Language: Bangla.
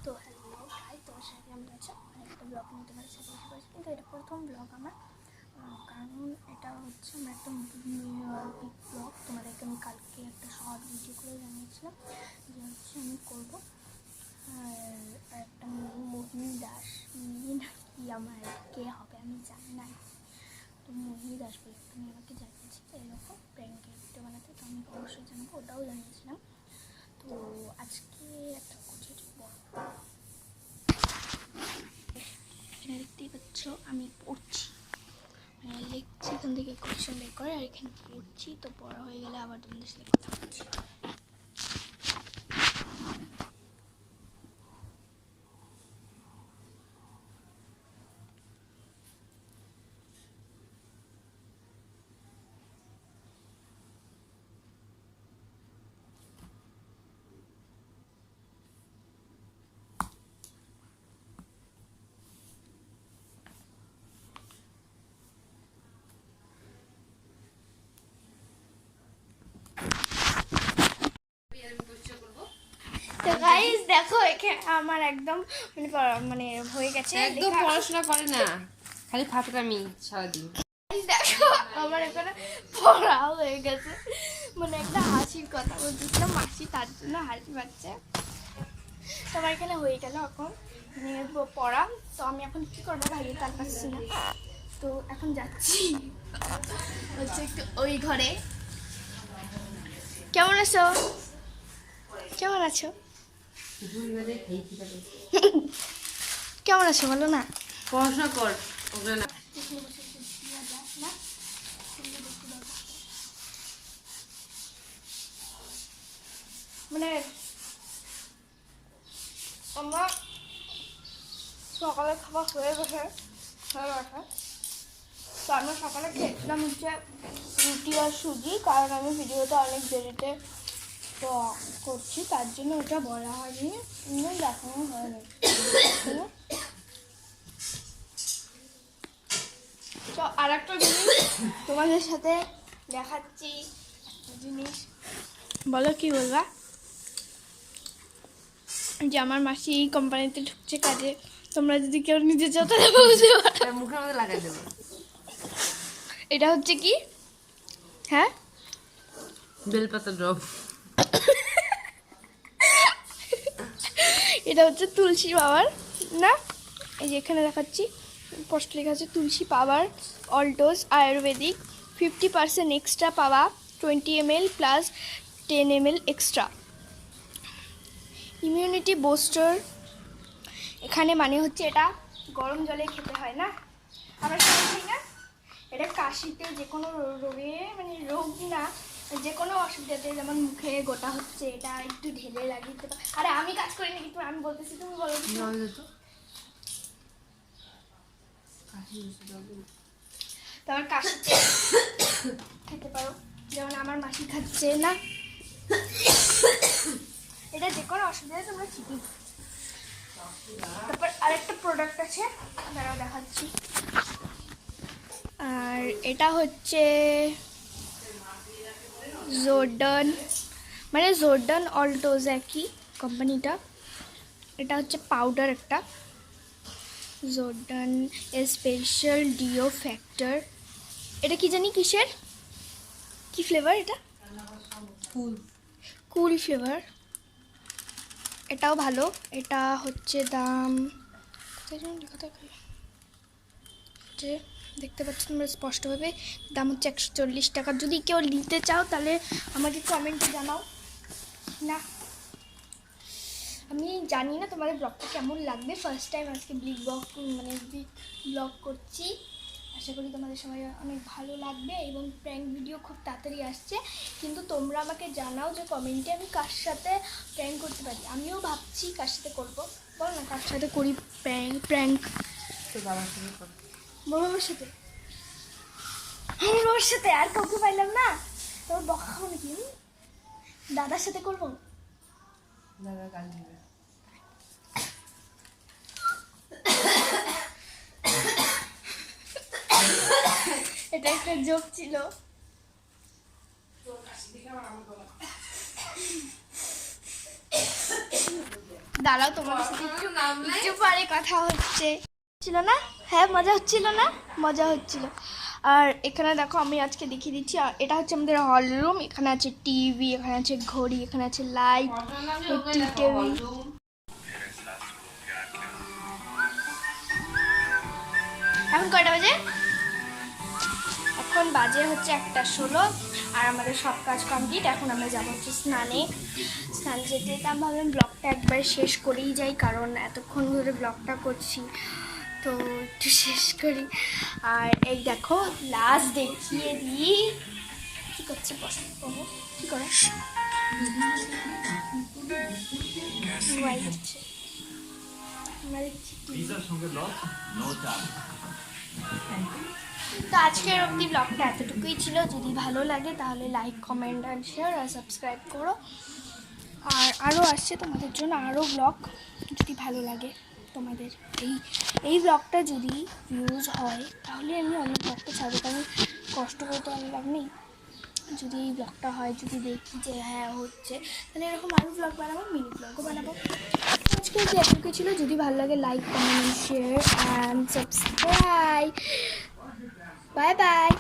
তো হ্যালো গাইস, তোমার সাথে কেমন আছো? একটা ব্লগ নিয়ে তোমাদের সাথে এসে পড়েছি, কিন্তু এটা প্রথম ব্লগ আমার, কারণ এটা হচ্ছে আমার একটা বিগ ব্লগ। তোমাদেরকে আমি কালকে একটা শর্ট ভিডিও করে জানিয়েছিলাম যে হচ্ছে আমি করবো। আর একটা মোহিনী দাস, মেয়ে নাকি আমার কে হবে আমি জানি না, তো মোহিনী দাস বলে তুমি আমাকে জানিয়েছি তো এরকম প্র্যাঙ্কের ভিডিও বানাতে, তো আমি অবশ্যই জানাবো, ওটাও জানিয়েছিলাম। তো আজকে একটা কিছু দেখতেই পাচ্ছ আমি পড়ছি, মানে লিখছি, এখান থেকে কোয়েশ্চেন বের করে আর এখানে পড়ছি। তো পড়া হয়ে গেলে আবার তোমাদের সাথে কথা বলছি। তো গাইস দেখো, এখানে আমার একদম মানে হয়ে গেছে, একদম পড়াশোনা করে না, খালি ফাটকামি সারাদিন। দেখো আমার এখানে পড়া হয়ে গেছে, মানে একটা হাসির কথা বলতেছিলাম মাসি, তার জন্য হাসি পাচ্ছে। তো আমার এখানে হয়ে গেল এখন পড়া। তো আমি এখন কি করবো ভাই তার পাচ্ছি না, তো এখন যাচ্ছি হচ্ছে একটু ওই ঘরে। কেমন আছো? কেমন আছো? কেমন আছো বলো না? পড়াশোনা কর, ওগুলো না। মানে আমরা সকালে খাবার হয়ে গেছে, তো আমরা সকালে খেয়েছিলাম হচ্ছে রুটি আর সুজি, কারণ আমি ভিডিওটা অনেক দেরিতে তো করছি, তার জন্য ওটা বলা হয়নি, দেখানো হয়নি। তো আর একটা জিনিস তোমাদের সাথে দেখাচ্ছি, জিনিস বলো কি বলবা? যে আমার মাসি এই কোম্পানিতে ঢুকছে কাজে, তোমরা যদি কেউ নিতে চাও তাহলে বলতে পারো। মুখের মধ্যে লাগাই দেবো। এটা হচ্ছে কি? হ্যাঁ, বেলপাতা ড্রপ। এটা হচ্ছে তুলসী পাওয়ার না, এই যে এখানে দেখাচ্ছি পোস্ট লেখা আছে তুলসী পাওয়ার অল্টোজ আয়ুর্বেদিক 50% এক্সট্রা পাওয়া 20 ml plus 10 ml extra immunity booster. এখানে মানে হচ্ছে এটা গরম জলে খেতে হয় না, আমরা শুনছি না, এটা কাশিতে যে কোনো রোগে, মানে রোগ না, যে কোনো অসুবিধাতে, যেমন মুখে গোটা হচ্ছে এটা একটু ঢেলে লাগিয়ে দিতে পারো। আরে আমি কাজ করিনি কিন্তু আমি বলতেছি, তুমি বলো। তারপর কাশিতে খেতে পারো, যেমন আমার মাসি খাচ্ছে না, এটা যে কোনো অসুবিধায় তোমরা ঠিকই। তারপর আরেকটা প্রোডাক্ট আছে, দাঁড়াও দেখাচ্ছি। আর এটা হচ্ছে জোর্ডান, মানে জোর্ডান অল্টোজ একই কোম্পানিটা। এটা হচ্ছে পাউডার একটা, জোর্ডান স্পেশাল ডিও ফ্যাক্টর। এটা কি জানি কিসের, কি ফ্লেভার এটা? কুল ফ্লেভার। এটাও ভালো, এটা হচ্ছে দাম যে দেখতে পাচ্ছ তোমরা স্পষ্টভাবে, দাম হচ্ছে 140 টাকা। যদি কেউ নিতে চাও তাহলে আমাকে কমেন্টে জানাও। না আমি জানি না তোমাদের ব্লগটা কেমন লাগবে, ফার্স্ট টাইম আজকে বিগ ব্লগ করছি, আশা করি তোমাদের সবাই অনেক ভালো লাগবে এবং প্র্যাঙ্ক ভিডিও খুব তাড়াতাড়ি আসছে। কিন্তু তোমরা আমাকে জানাও যে কমেন্টে আমি কার সাথে প্র্যাঙ্ক করতে পারি, আমিও ভাবছি কার সাথে করবো, বল না কার সাথে করি প্র্যাঙ্ক। তোর বাবার সাথে কর। বাবার সাথে, আমার বাবার সাথে আর কাউকে পাইলাম না, তোর বকা খাবো নাকি? দাদার সাথে করবো, দাদা গাল দিবে। এটা একটা জোক ছিল। দাঁড়াও, তোমাদের সাথে একটু পরে কথা হচ্ছে। ছিল না? হ্যাঁ, মজা হচ্ছিল না? মজা হচ্ছিল। আর এখানে দেখো, আমি আজকে দেখিয়ে দিচ্ছি। এটা হচ্ছে আমাদের হল রুম। এখানে আছে টিভি, এখানে আছে ঘড়ি, এখানে আছে লাইট, টি টেবিল। এখন কয়টা বাজে? এখন বাজে হচ্ছে 1:16। আর আমাদের সব কাজ কমপ্লিট। এখন আমরা যাবো হচ্ছে স্নানে যেতে যেতে আমি ভাবলাম ব্লগটা একবার শেষ করেই যাই, কারণ এতক্ষণ ধরে ব্লগটা করছি, তো একটু শেষ করি। আর এই দেখো, লাস্ট দেখিয়ে দিই কী করছে। বাবু কী করে মোবাইল হচ্ছে। আমরা দেখছি তো আজকের অবধি ব্লগটা এতটুকুই ছিল। যদি ভালো লাগে তাহলে লাইক, কমেন্ট অ্যান্ড শেয়ার আর সাবস্ক্রাইব করো। আর আরও আসছে তোমাদের জন্য আরও ব্লগ, যদি ভালো লাগে তোমাদের। এই ব্লগটা যদি ভিউজ হয় তাহলে আমি অন্য ব্লগটা ছাড়বো, কারণ কষ্ট করে তো আমি লাভ নেই। যদি এই ব্লগটা হয়, যদি দেখি যে হ্যাঁ হচ্ছে, তাহলে এরকম আরও ব্লগ বানাবো, মিনি ব্লগও বানাবো। আজকে এতটুকু ছিল। যদি ভালো লাগে like, comment, share and subscribe. Bye bye.